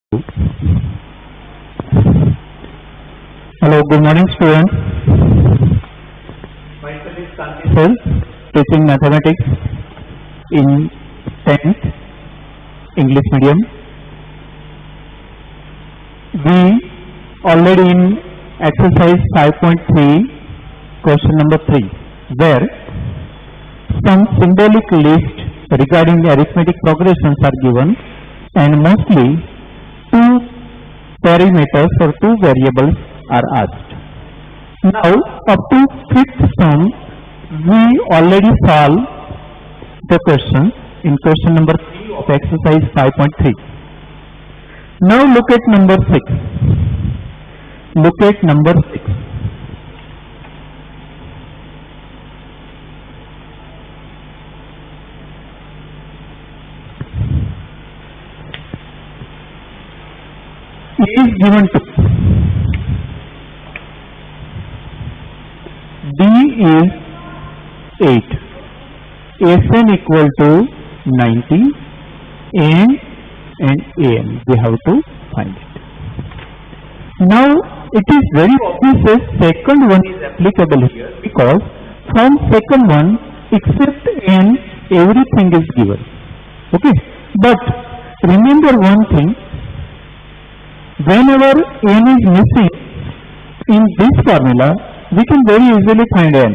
Hello, good morning students. Myself is Kanti sir, teaching mathematics in 10th English medium. We already in exercise 5.3 question number 3 where some symbolic list regarding arithmetic progressions are given and mostly two parameters or two variables are asked. Now up to fifth sum we already solved the question in question number 3 of exercise 5.3. Now look at number 6. Look at number 6. A is given to D is 8, Sn equal to 90 and An we have to find it. Now it is very obvious that second one is applicable here because from second one except n everything is given. Okay, but remember one thing. Whenever n is missing in this formula, we can very easily find n.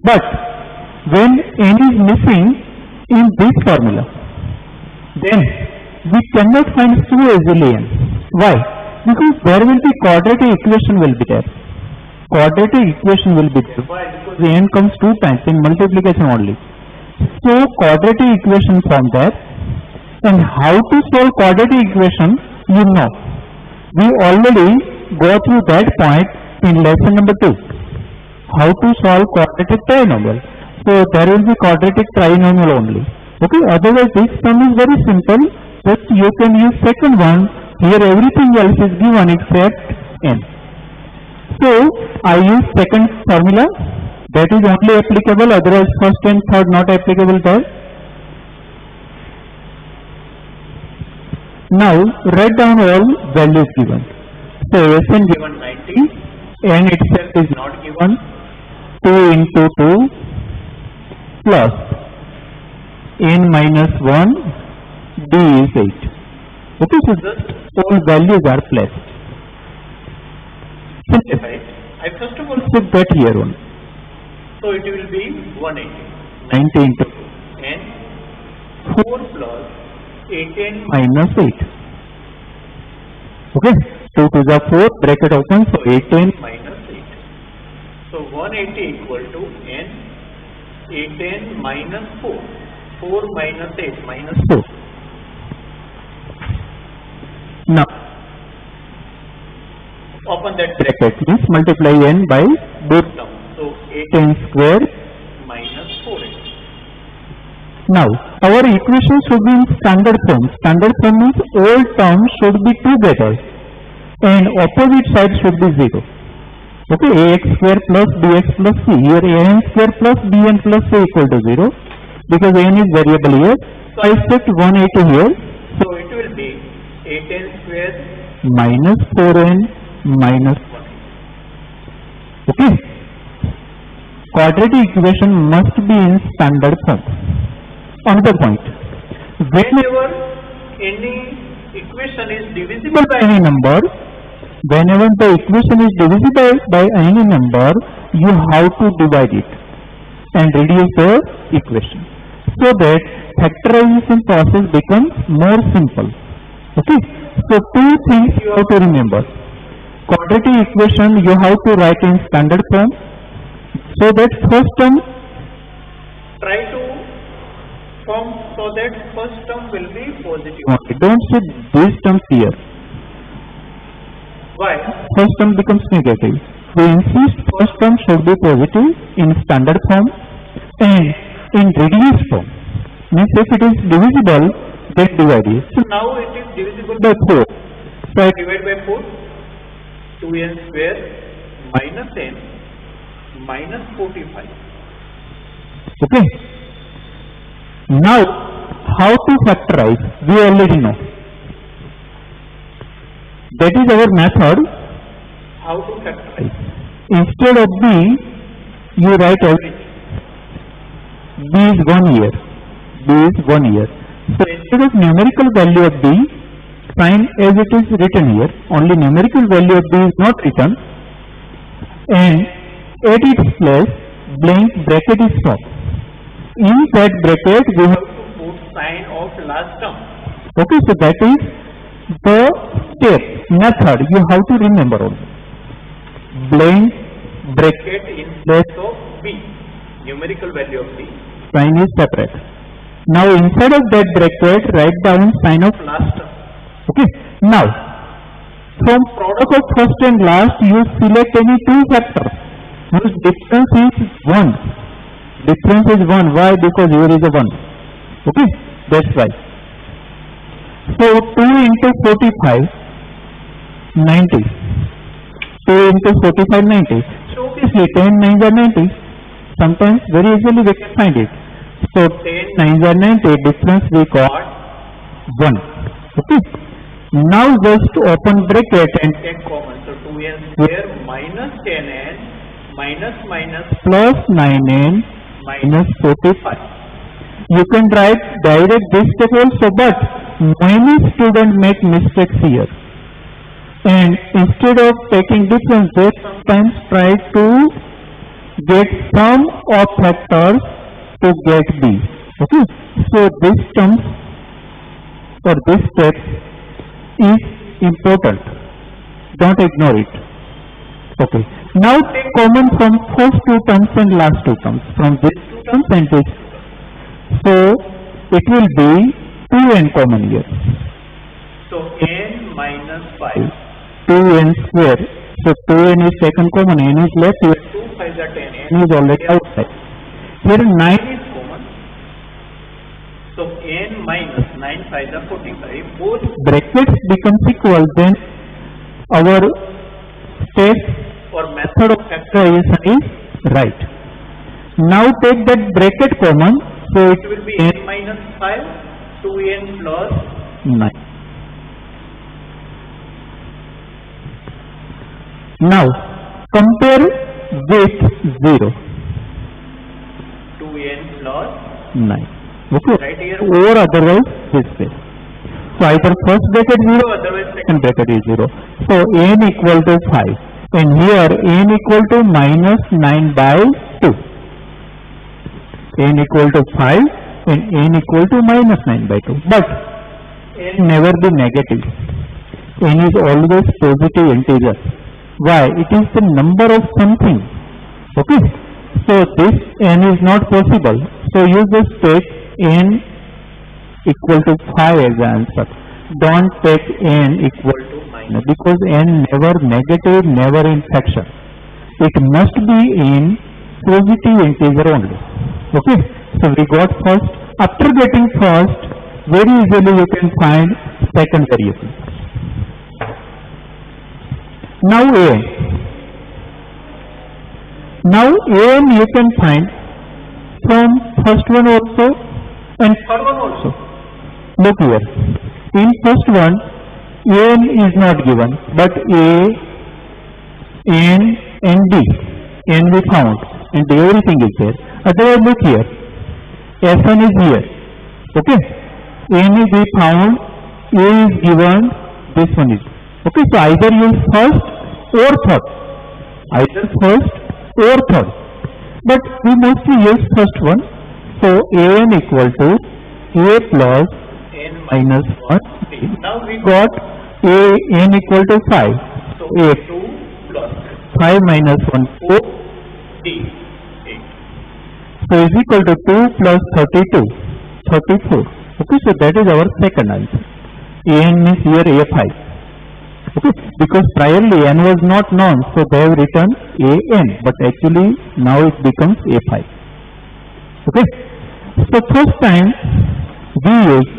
But when n is missing in this formula, then we cannot find so easily n. Why? Because there will be quadratic equation will be there. Quadratic equation will be there. Why? Because the n comes two times in multiplication only. So quadratic equation from there. And how to solve quadratic equation, you know. We already go through that point in lesson number 2. How to solve quadratic trinomial. So there will be quadratic trinomial only. Okay. Otherwise this sum is very simple. Just you can use second one. Here everything else is given except n. So I use second formula. That is only applicable. Otherwise first and third not applicable there. Now write down all values given. So Sn given 90, n itself is not given, 2 into 2 plus n minus 1, d is 8. Okay, so just all values are placed. Simplify. I first of all put that here on. So it will be 180. 90 into 2 and 4 plus 18 minus 8. Okay, 2 to the 4 bracket open, so 18 minus 8. So 180 equal to n 18 minus 4. 4 minus 8 minus 4. Now open that bracket, means multiply n by both terms. So 18 square minus 4n. Now, our equation should be in standard form. Standard form means all terms should be together and opposite side should be 0. Okay, ax square plus bx plus c. Here an square plus bn plus c equal to 0 because n is variable here. So I set 180 here. So it will be 8n square minus 4n minus 1. Okay. Quadratic equation must be in standard form. Another point, whenever any equation is divisible by any number, whenever the equation is divisible by any number, you have to divide it and reduce the equation so that factorization process becomes more simple. Okay, so two things you have to remember. Quadratic equation you have to write in standard form so that first term try to form so that first term will be positive. Okay, don't say these terms here. Why? First term becomes negative. We insist first term should be positive in standard form and in reduced form. Means if it is divisible, then divide it. So now it is divisible by 4. So I divide by 4. 2n square minus n minus 45. Okay. Now, how to factorize? We already know. That is our method. How to factorize? Instead of B, you write everything. B is 1 year. B is 1 year. So instead of numerical value of B, find as it is written here. Only numerical value of B is not written. And at its place, blank bracket is stopped. In that bracket, we have To put sign of last term. okay. So that is the step method you have to remember also. Blank bracket Get in place place of B. Numerical value of B. sign is separate. Now inside of that bracket, write down sign of Last term. okay. Now from product of first and last, you select any two factors whose difference is 1. Difference is 1. Why? Because here is a 1. Okay, that's why. So 2 into 45, 90. 2 into 45, 90. So obviously 10 9s are 90. Sometimes very easily we can find it. So 10 9s are 90. Difference we got 1. Okay. Now just open bracket and Take common. So 2n square minus 10n minus minus plus 9n minus 45. You can write direct this step also, but many students make mistakes here. And instead of taking difference, they sometimes try to get sum of factors to get B. Okay. So this term or this step is important. Don't ignore it. Okay. Now take common from first two terms and last two terms. From these two terms and this. So it will be 2n common here. so n minus 5. 2n square. So 2n is taken common. N is left here. 2 5 are 10. N is already outside. Here 9 is common. So n minus 9 5 are 45. Both brackets becomes equal. Then our step or method method of factorization is right. Now take that bracket common. So it will be n minus 5, 2n plus 9. Now compare with 0. 2n plus 9. Okay. right here. Or otherwise this way. So either first bracket 0, Otherwise second bracket is 0. So n equal to 5. And here n equal to minus 9 by 2. N equal to 5 and n equal to minus 9 by 2. But n never be negative. N is always positive integer. Why? It is the number of something. Okay. So this n is not possible. So you just take n equal to 5 as the answer. Don't take n equal to minus, because n never negative, never in fraction. It must be in positive integer only. Okay. So we got first. After getting first, very easily you can find second variable. Now a. Now an you can find from first one also and third one also. Look here. In first one, n is not given, but a, n and d. N we found and everything is there. Otherwise look here. Fn is here. Okay. N is we found, a is given, this one is. Okay. So either use first or third. Either first or third. But we mostly use first one. So an equal to a plus n minus 1. Now we Got a n equal to 5. so A 2 plus 5 minus 1 4. d 8. So is equal to 2 plus 32 34. Okay, so that is our second answer. An means here a5. Okay, because priorly n was not known, so they have written an, but actually now it becomes a5. Okay, so first time we use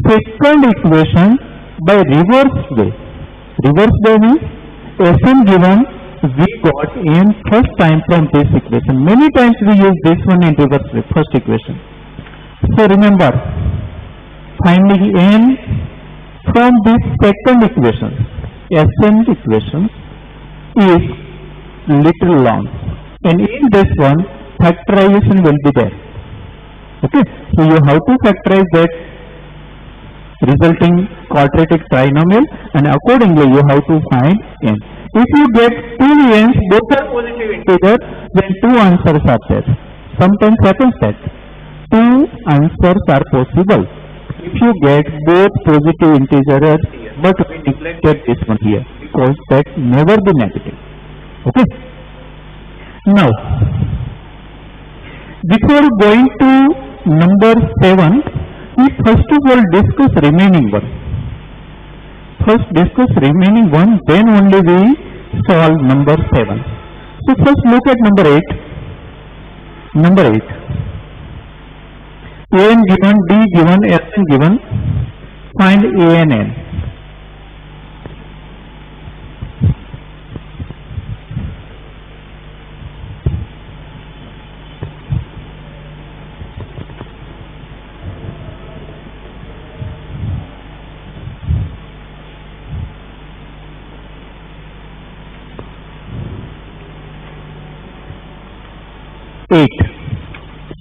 second equation by reverse way. Reverse way means Fn given, we got n first time from this equation. Many times we use this one in reverse way, first equation. So remember, finding n from this second equation, Sn equation is little long, and in this one factorization will be there. Okay, so you have to factorize that resulting quadratic trinomial, and accordingly you have to find n. If you get two n's, both are positive integers, then two answers are there. Sometimes happens that two answers are possible if you get both positive integers, but we neglected this one here because that never be negative. Okay. Now, before going to number 7, we first of all discuss remaining one. First discuss remaining one, then only we solve number 7. So first look at number 8. Number 8. A n given, D given, S n given. Find A and n.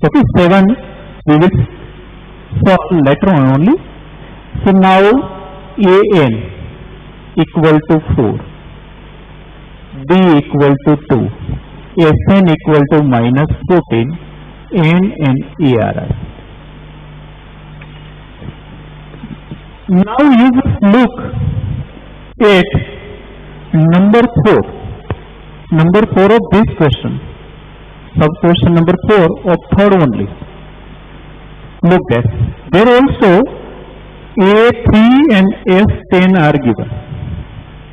Okay, 7 we will solve later on only. So now A n equal to 4, D equal to 2, S n equal to minus 14, N and ARR. Now you just look at number 4 of this question. Sub question number 4 of third only. Look there. There also A3 and S10 are given.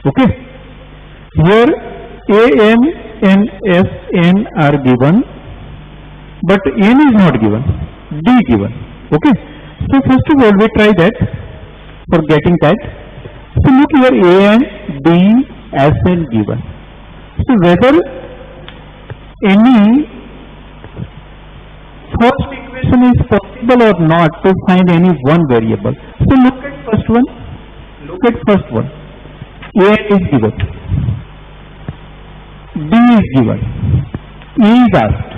Okay. Here An and Sn are given, but N is not given. D given. Okay. So first of all we try that for getting that. So look here, An, D, Sn given. So whether any first equation is possible or not to find any one variable. So look at first one. Look at first one. A is given. D is given. E is asked.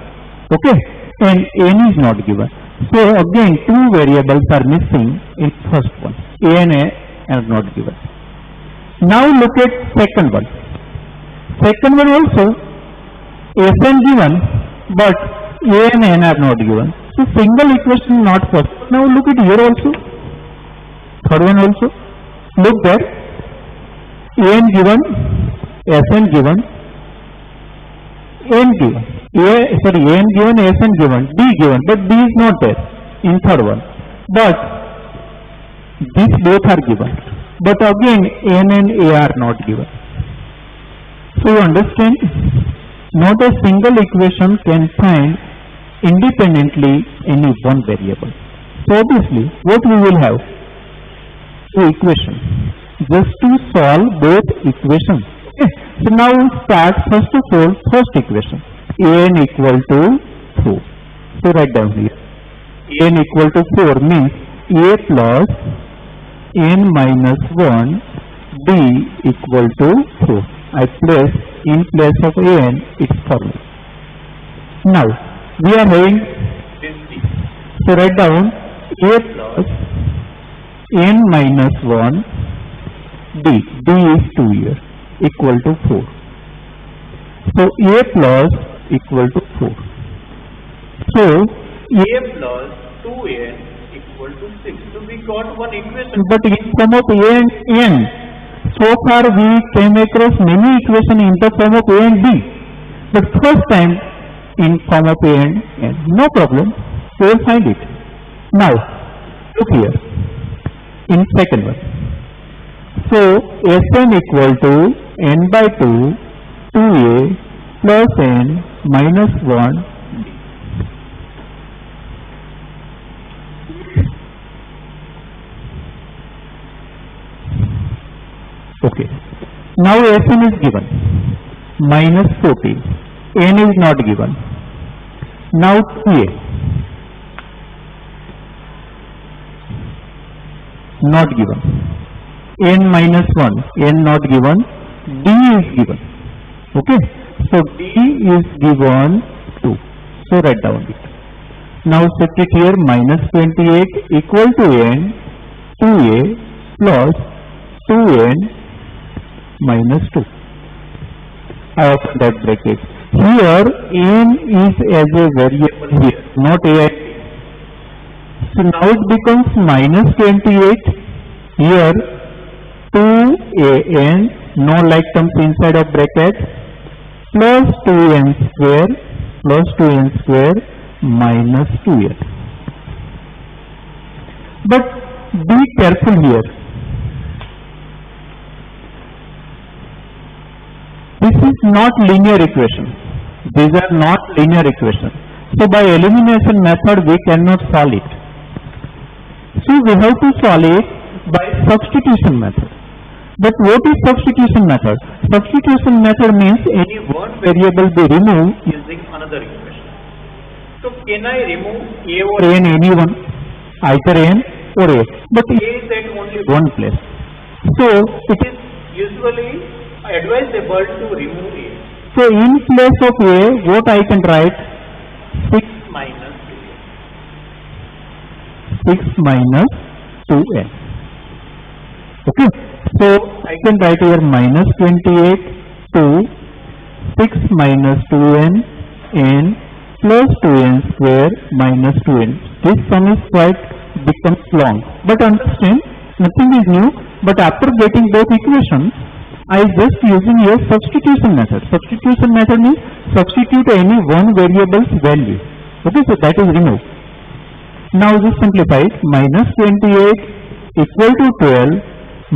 Okay. And N is not given. So again two variables are missing in first one. A and A are not given. Now look at second one. Second one also Sn given, but A and N are not given. So single equation not possible. Now look at here also. Third one also. Look there. An given, Sn given, N given. An given, Sn given, D given, but D is not there in third one. But these both are given. But again N and A are not given. So you understand? Not a single equation can find independently any one variable. So obviously, what we will have? Two equations. Just to solve both equations. Okay. So now we start first of all, first equation. An equal to 4. So write down here. An equal to 4 means A plus N minus 1 D equal to 4. I place in place of An its formula. Now we are having this D. So write down A plus N minus 1 D. D is 2 here equal to 4. So A plus equal to 4. So A plus 2n equal to 6. So we got one equation. But in form of A and N, so far we came across many equations in the form of A and D. But first time in form of A and N. No problem. We will find it. Now, look here. In second one. So Sn equal to n by 2, 2a plus n minus 1 d. Okay. Now Sn is given minus 14. N is not given. Now 2a not given. n minus 1, n not given, d is given. Okay, so d is given 2. So write down it. Now set it here, minus 28 equal to n 2a plus 2n minus 2. I open that bracket. Here n is as a variable here, not a. So now it becomes minus 28. Here 2an, no like terms inside of bracket, plus 2n square minus 2n. But be careful here. This is not linear equation. These are not linear equations. So by elimination method we cannot solve it. So we have to solve it by substitution method. But what is substitution method? Substitution method means any one variable be removed using another equation. So can I remove a or n, anyone, either n or a, but a is at only one place. So it It is usually advisable to remove a. so in place of a, what I can write? 6 Minus minus 2n. Okay, so I can write here minus 28 to 6 minus 2n n plus 2n square minus 2n. This sum is quite becomes long, but understand nothing is new. But after getting both equations, I just using here substitution method. Substitution method means substitute any one variable's value. Okay, so that is removed. Now just simplify it. Minus 28 equal to 12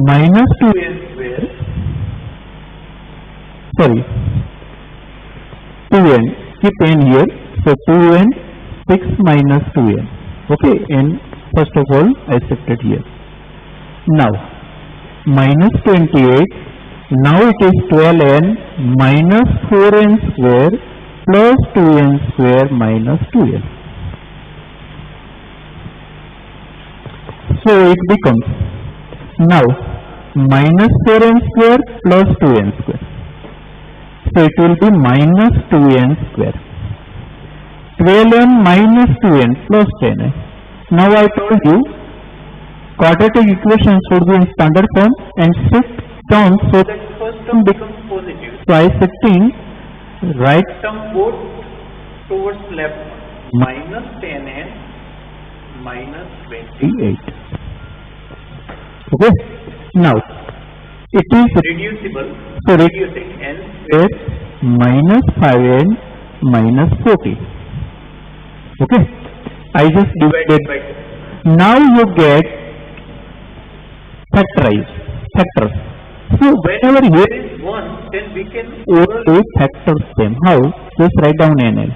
minus 2n square. Sorry, 2n. Keep n here. So 2n, 6 minus 2n. Okay, n first of all I set it here. Now minus 28. Now it is 12n minus 4n square plus 2n square minus 2n. So it becomes now minus 4n square plus 2n square. So it will be minus 2n square. 12n minus 2n plus 10n. Now I told you quadratic equation should be in standard form and shift down so that first term becomes positive. so I setting right Term goes towards left. Minus 10n minus 28. 8. Okay. Now it is Reducible. so Reducing n square minus 5n minus 40. Okay. I just divided by now you get factors. So whenever here there is 1, then we can we factors them. How? Just write down n.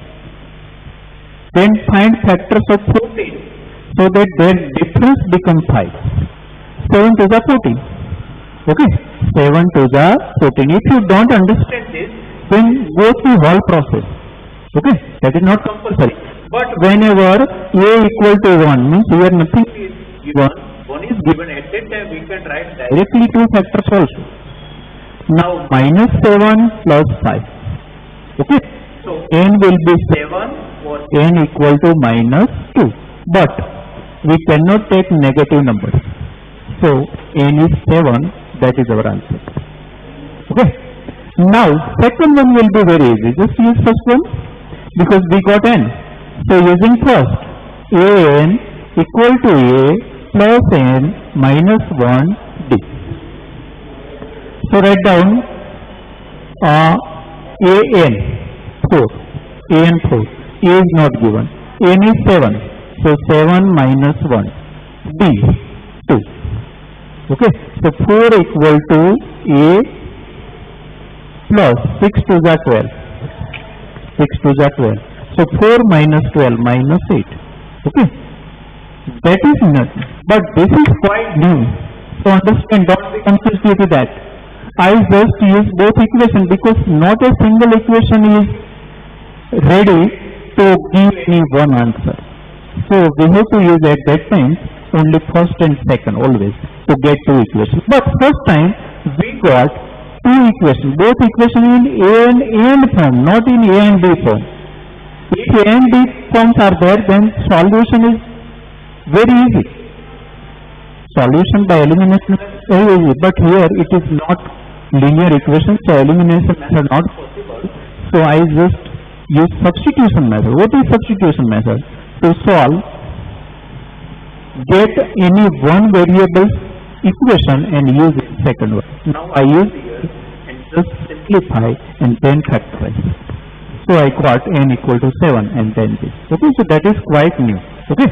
Then find factors of 14 so that their difference becomes 5. 7 to the 14. Okay? 7 to the 14. If you don't understand this, then go through whole process. Okay? That is not compulsory. but Whenever a equal to 1 means here nothing is given, 1 is given at that time we can write directly. directly two factors also. Now minus 7 plus 5. Okay? So N will be 7 or n equal to minus 2. But we cannot take negative numbers. So n is 7. That is our answer. Okay? Now second one will be very easy. Just use first one because we got n. So using first, an equal to a plus n minus 1 d. So write down an 4. An 4. A is not given. N is 7. So 7 minus 1. D 2. Okay. So 4 equal to a plus 6 to the 12. 6 to the 12. So 4 minus 12 minus 8. Okay. That is nothing. But this is quite new. So understand, don't be confused due to that. I just use both equations because not a single equation is ready to give any one answer. So we have to use at that time only first and second always. to get two equations. But first time we got two equations, both equations in A and form, not in A and B form. If A and B forms are there, then solution is very easy. Solution by elimination is very easy, but here it is not linear equation, so elimination method not possible. So I just use substitution method. What is substitution method? To solve, get any one variable equation and use it second one. Now I use here and just simplify and then factorize. So I got n equal to 7 and then this. Okay, so that is quite new. Okay,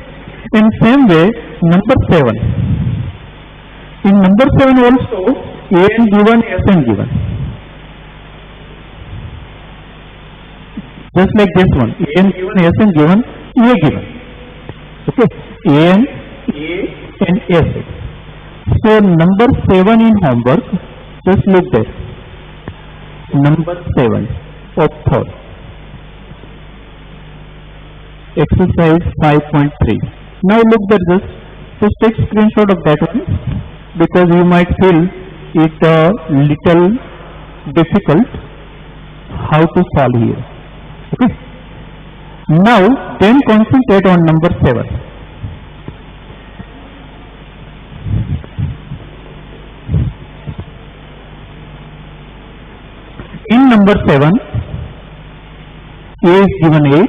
in same way number 7. In number 7 also a n given, s n given. Just like this one, a n given, s n given, a given. Okay, a n, a and s. So number 7 in homework, just look there. Number 7 of third. Exercise 5.3. Now look at this. Just take screenshot of that one, because you might feel it a little difficult how to solve here. Okay. Now then concentrate on number 7. In number 7, a is given 8,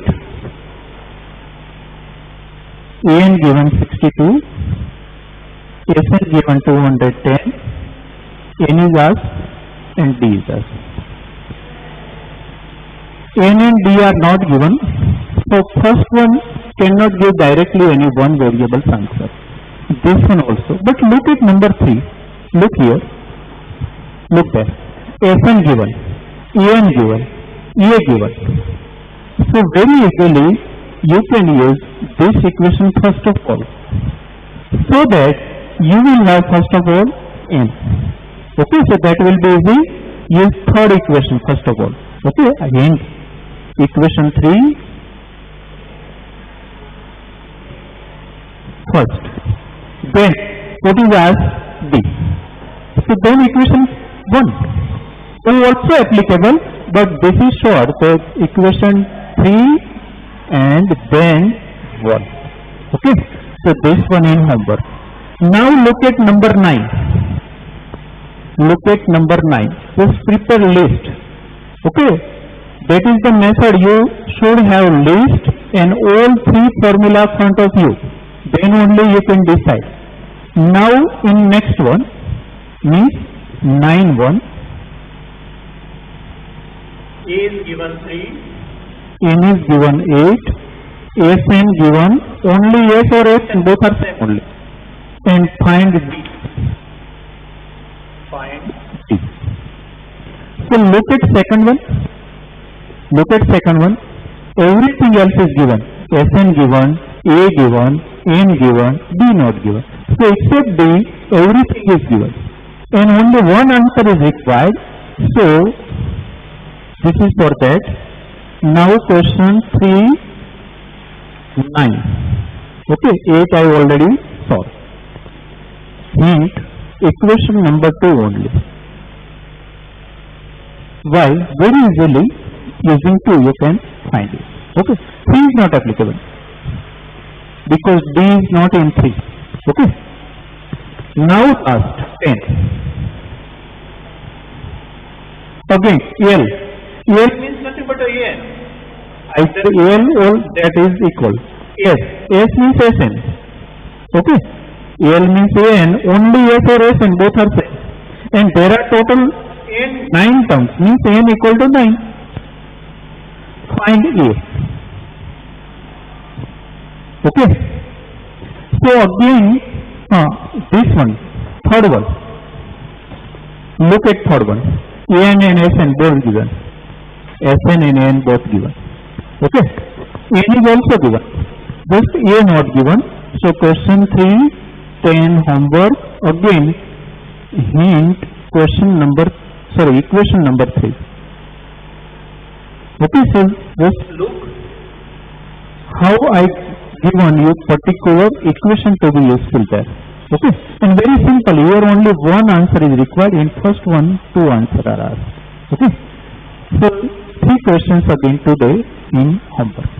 a n given 62, s n given 210, n is asked and d is asked. N and d are not given, so first one cannot give directly any one variable answer. This one also. But look at number 3. Look here. Look there. S n given, e n given, e a given. So very easily you can use this equation first of all, so that you will have first of all n. Okay, so that will be easy. Use third equation first of all. Okay, again equation 3 first, then what is as d. So then equation 1 is also applicable, but this is short, so equation 3 and then 1. Okay, so this one in homework. Now look at number 9. Look at number 9. Just prepare list. Okay, that is the method. You should have list and all 3 formula front of you. Then only you can decide. Now in next one means 9-1. A is given 3, n is given 8, s n given only s or s and both are same only. And find d. find D. So look at second one. Look at second one. Everything else is given. S n given, a given, n given, d not given. So except d, everything is given. And only one answer is required. So this is for that. Now question 3, 9. Okay, 8 I already solved. Hint, equation number 2 only. Why? Very easily using 2 you can find it. Okay, 3 is not applicable because D is not in 3. Okay. Now last 10. Again L. L means nothing but a n. I said L all that is equal. S. S means Sn. Okay. L means An, only S or Sn both are same. And there are total n 9 terms, means N equal to 9. Find A. Okay. So again, this one, third one. Look at third one. An and Sn both given. Sn and N both given. Okay. N is also given. Just A not given. So question 3, 10 homework. Again, hint equation number 3. Okay, so just look how I given you particular equation to be useful there. Okay, and very simple, here only one answer is required. In first one, two answers are asked. Okay, so 3 questions again today in homework.